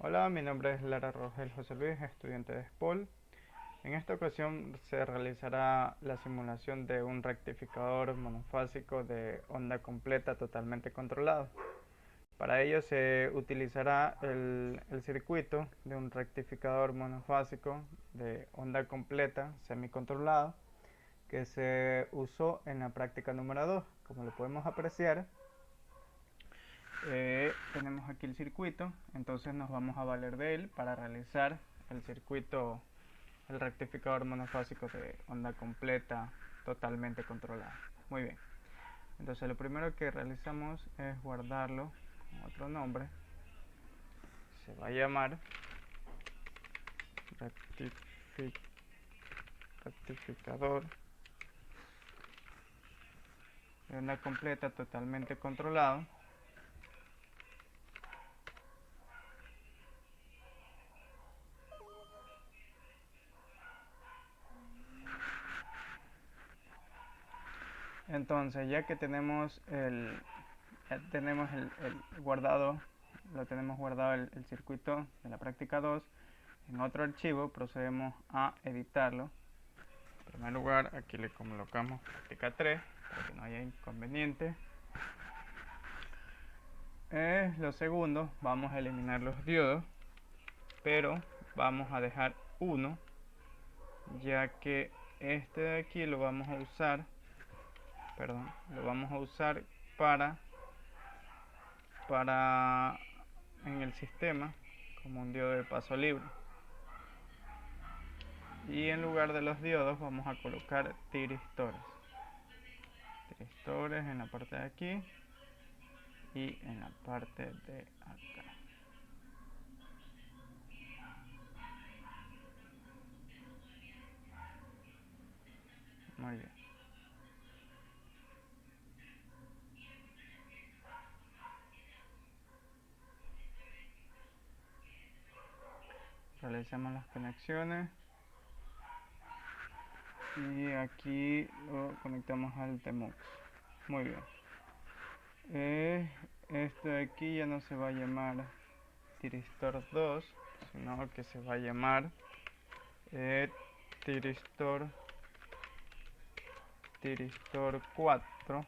Hola, mi nombre es Lara Rogel José Luis, estudiante de SPOL. En esta ocasión se realizará la simulación de un rectificador monofásico de onda completa totalmente controlado. Para ello se utilizará el circuito de un rectificador monofásico de onda completa semicontrolado que se usó en la práctica número 2. Como lo podemos apreciar, tenemos aquí el circuito, entonces nos vamos a valer de él para realizar el circuito, el rectificador monofásico de onda completa totalmente controlada. Muy bien, entonces lo primero que realizamos es guardarlo con otro nombre. Se va a llamar rectificador de onda completa totalmente controlado. Entonces, ya que tenemos el guardado, lo tenemos guardado el circuito de la práctica 2 en otro archivo, procedemos a editarlo. En primer lugar, aquí le colocamos práctica 3 para que no haya inconveniente. Lo segundo, vamos a eliminar los diodos, pero vamos a dejar uno, ya que este de aquí lo vamos a usar, para en el sistema como un diodo de paso libre. Y en lugar de los diodos vamos a colocar tiristores en la parte de aquí y en la parte de acá. Muy bien. Realizamos las conexiones y aquí lo conectamos al TMUX. Muy bien. Esto de aquí ya no se va a llamar tiristor 2, sino que se va a llamar tiristor 4.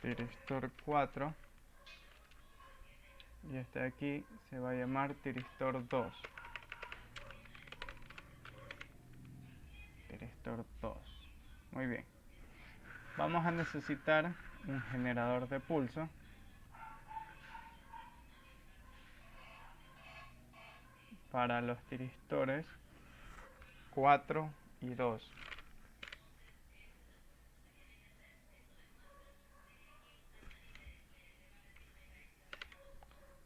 Tiristor 4. Y este de aquí se va a llamar tiristor 2. Tiristor 2. Muy bien. Vamos a necesitar un generador de pulso para los tiristores 4 y 2.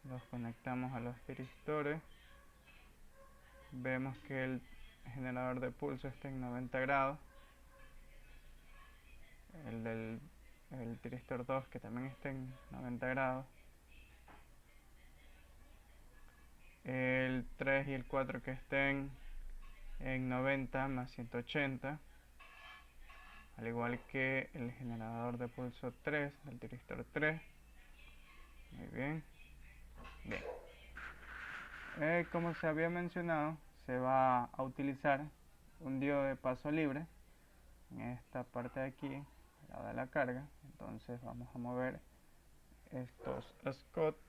Los conectamos a los tiristores. Vemos que el generador de pulso está en 90 grados. El tiristor 2 que también está en 90 grados. El 3 y el 4 que estén en 90 más 180. Al igual que el generador de pulso 3 del tiristor 3. Muy bien. Bien. Como se había mencionado, se va a utilizar un diodo de paso libre en esta parte de aquí, al lado de la carga. Entonces vamos a mover estos scopes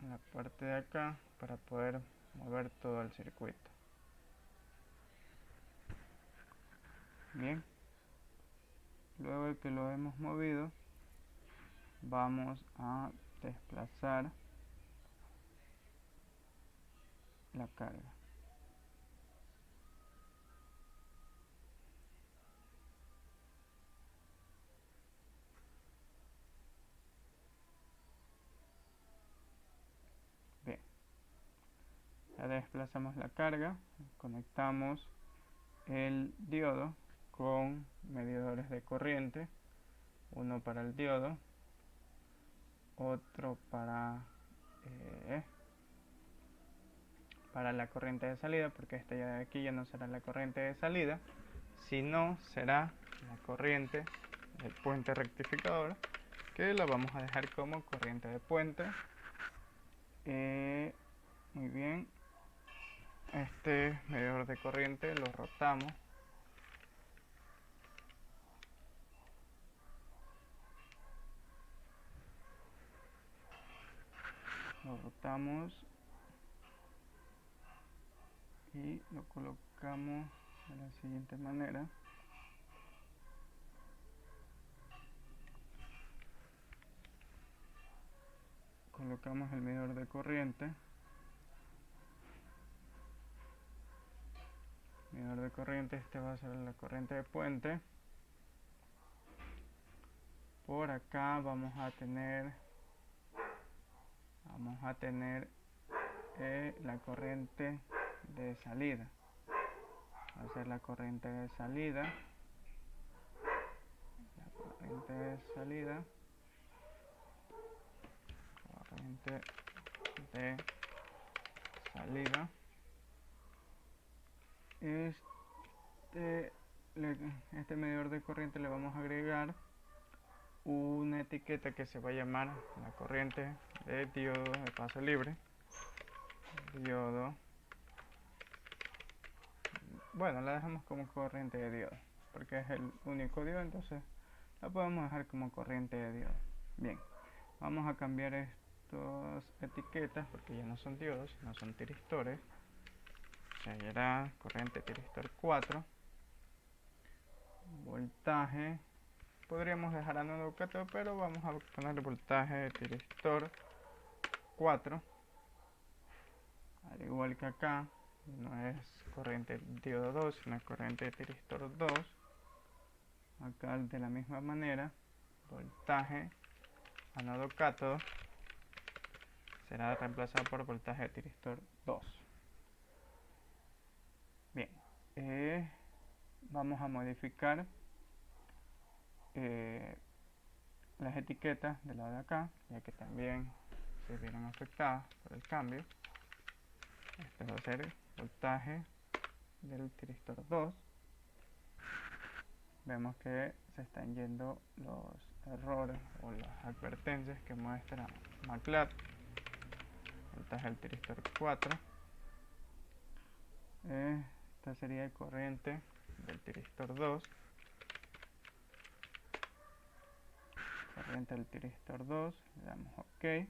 en la parte de acá para poder mover todo el circuito. Bien, luego de que lo hemos movido, vamos a desplazar la carga. Bien, ya desplazamos la carga, conectamos el diodo con medidores de corriente, uno para el diodo, otro para para la corriente de salida, porque esta ya de aquí ya no será la corriente de salida, sino será la corriente del puente rectificador, que la vamos a dejar como corriente de puente. Muy bien, este medidor de corriente lo rotamos. Y lo colocamos de la siguiente manera. Colocamos el medidor de corriente. Medidor de corriente, este va a ser la corriente de puente. Por acá vamos a tener la corriente de salida. Va a ser la corriente de salida. Corriente de salida. Este medidor de corriente le vamos a agregar una etiqueta que se va a llamar la corriente de diodo de paso libre. Diodo. Bueno, la dejamos como corriente de diodo porque es el único diodo, entonces la podemos dejar como corriente de diodo. Bien, vamos a cambiar estas etiquetas porque ya no son diodos, no son tiristores. Seguirá corriente tiristor 4. Voltaje. Podríamos dejar anodo cátodo, pero vamos a poner voltaje de tiristor 4. Al igual que acá, no es corriente diodo 2, sino corriente de tiristor 2. Acá de la misma manera, voltaje anodo cátodo será reemplazado por voltaje de tiristor 2. Bien, vamos a modificar las etiquetas del lado de acá, ya que también se vieron afectadas por el cambio. Este va a ser voltaje del tiristor 2. Vemos que se están yendo los errores o las advertencias que muestra MATLAB. Voltaje del tiristor 4. Esta sería el corriente del tiristor 2. Corriente del tiristor 2, le damos OK.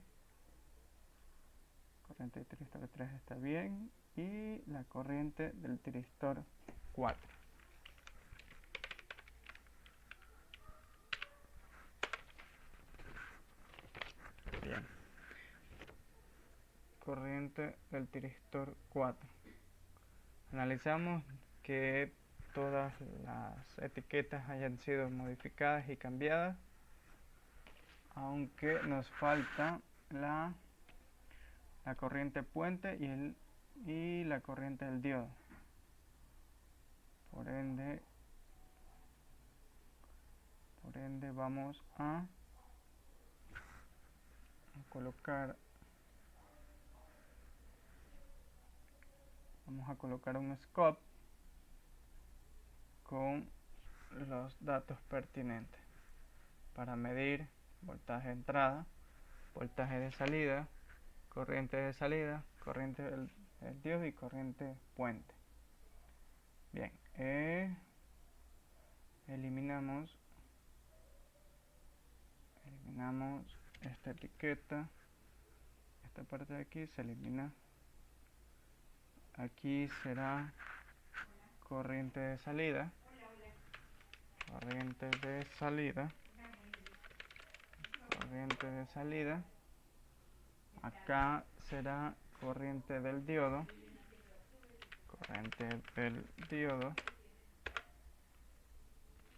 Corriente del tiristor 3 está bien. Y la corriente del tiristor 4. Bien. Corriente del tiristor 4. Analizamos que todas las etiquetas hayan sido modificadas y cambiadas, aunque nos falta la corriente puente y la corriente del diodo. Por ende vamos a colocar un scope con los datos pertinentes para medir voltaje de entrada, voltaje de salida, corriente de salida, corriente del diodo y corriente puente. Bien, eliminamos esta etiqueta, esta parte de aquí se elimina. Aquí será corriente de salida, corriente de salida. Acá será corriente del diodo,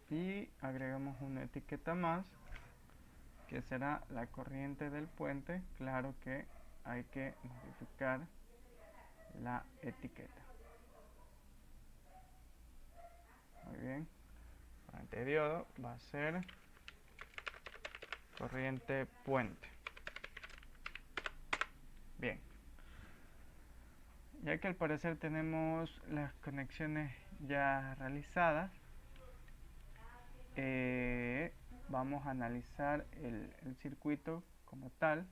y agregamos una etiqueta más que será la corriente del puente. Claro que hay que modificar la etiqueta. Muy bien, corriente de diodo va a ser corriente puente. Bien, Ya que al parecer tenemos las conexiones ya realizadas, vamos a analizar el circuito como tal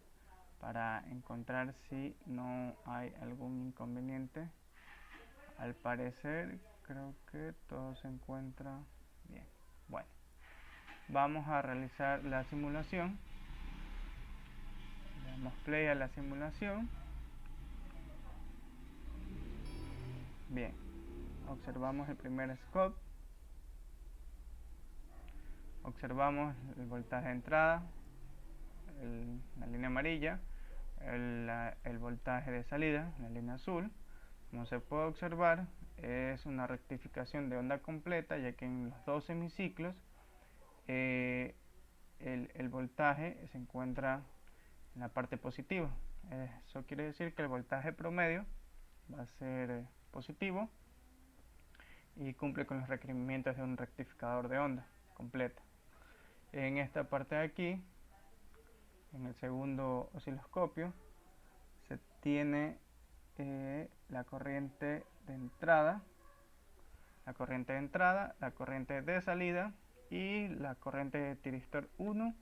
para encontrar si no hay algún inconveniente. Al parecer creo que todo se encuentra bien. Bueno, vamos a realizar la simulación. Le damos play a la simulación. Bien, observamos el primer scope. Observamos el voltaje de entrada, la línea amarilla, el voltaje de salida, la línea azul. Como se puede observar, es una rectificación de onda completa, ya que en los dos semiciclos el voltaje se encuentra en la parte positiva. Eso quiere decir que el voltaje promedio va a ser positivo y cumple con los requerimientos de un rectificador de onda completa. En esta parte de aquí, en el segundo osciloscopio, se tiene la corriente de entrada, la corriente de salida y la corriente de tiristor 1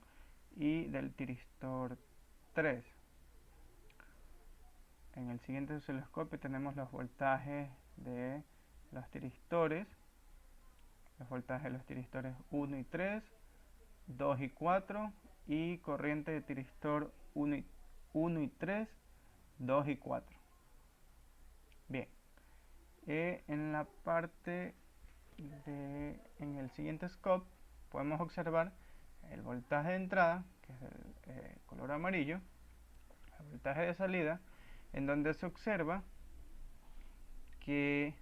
y del tiristor 3. En el siguiente osciloscopio tenemos los voltajes de los tiristores, los voltajes de los tiristores 1 y 3, 2 y 4 y corriente de tiristor 1 y 3, 2 y 4. Bien, en la parte en el siguiente scope podemos observar el voltaje de entrada, que es el color amarillo, el voltaje de salida, en donde se observa que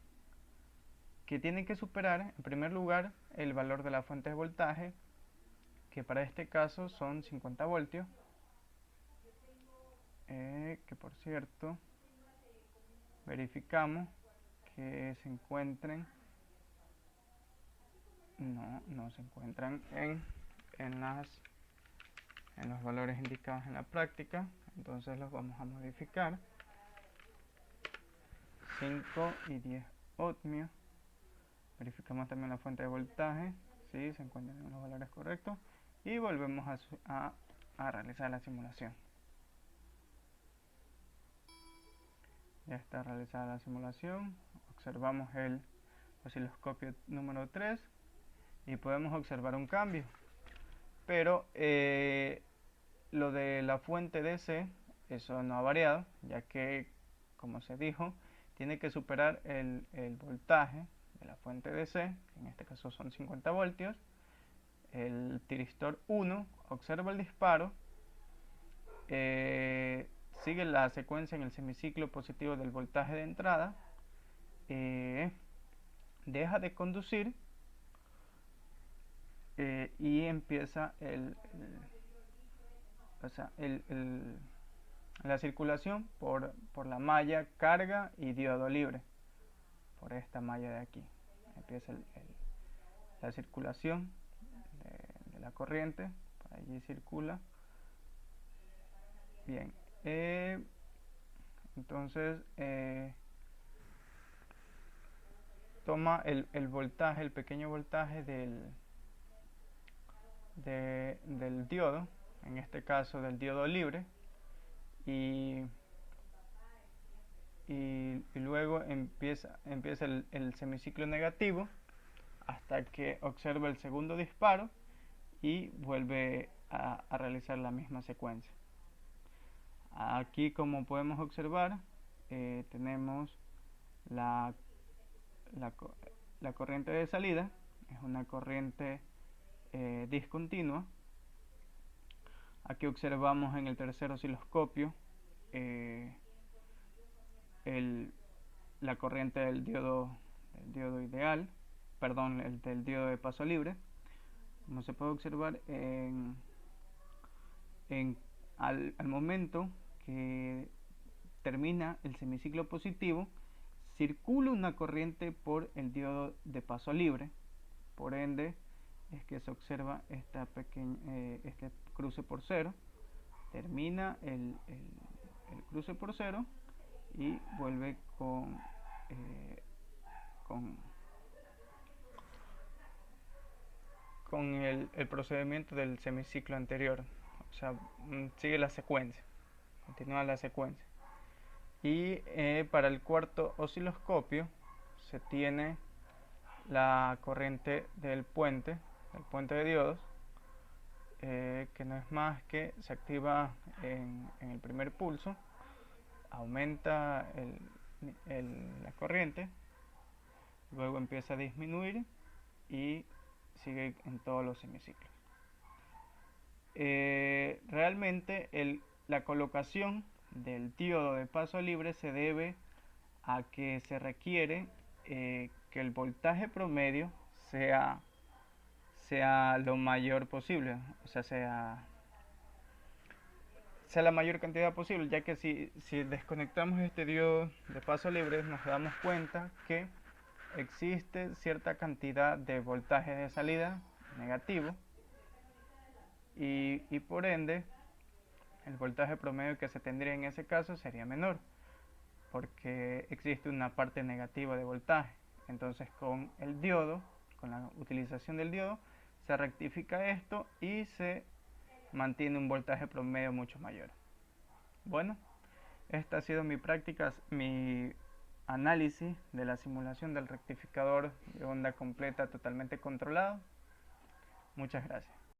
tiene que superar en primer lugar el valor de la fuente de voltaje, que para este caso son 50 voltios, que por cierto verificamos que se encuentren, no se encuentran en los valores indicados en la práctica, entonces los vamos a modificar. 5 y 10 ohmios. Verificamos también la fuente de voltaje, si se encuentran en los valores correctos, y volvemos a realizar la simulación. Ya está realizada la simulación. Observamos el osciloscopio número 3 y podemos observar un cambio, pero lo de la fuente DC, eso no ha variado, ya que, como se dijo, tiene que superar el voltaje de la fuente DC, que en este caso son 50 voltios. El tiristor 1 observa el disparo, sigue la secuencia en el semiciclo positivo del voltaje de entrada, deja de conducir y empieza la circulación por la malla carga y diodo libre, por esta malla de aquí. Empieza la circulación de la corriente, por allí circula. Bien, entonces toma el voltaje, el pequeño voltaje del diodo, en este caso del diodo libre, y luego empieza el semiciclo negativo hasta que observa el segundo disparo y vuelve a realizar la misma secuencia. Aquí, como podemos observar, tenemos la corriente de salida, es una corriente discontinua. Aquí observamos en el tercer osciloscopio la corriente del diodo ideal, perdón, del diodo de paso libre. Como se puede observar, al momento que termina el semiciclo positivo, circula una corriente por el diodo de paso libre, por ende es que se observa este cruce por cero. Termina el cruce por cero y vuelve eh, con, con el procedimiento del semiciclo anterior. O sea, sigue la secuencia, continúa la secuencia. Y para el cuarto osciloscopio se tiene la corriente del puente de diodos, que no es más que se activa en el primer pulso, aumenta la corriente, luego empieza a disminuir y sigue en todos los semiciclos. Realmente la colocación del diodo de paso libre se debe a que se requiere que el voltaje promedio sea lo mayor posible, o sea, sea la mayor cantidad posible, ya que si desconectamos este diodo de paso libre nos damos cuenta que existe cierta cantidad de voltaje de salida negativo y por ende el voltaje promedio que se tendría en ese caso sería menor, porque existe una parte negativa de voltaje. Entonces con el diodo, con la utilización del diodo, se rectifica esto y se mantiene un voltaje promedio mucho mayor. Bueno, esta ha sido mi práctica, mi análisis de la simulación del rectificador de onda completa totalmente controlado. Muchas gracias.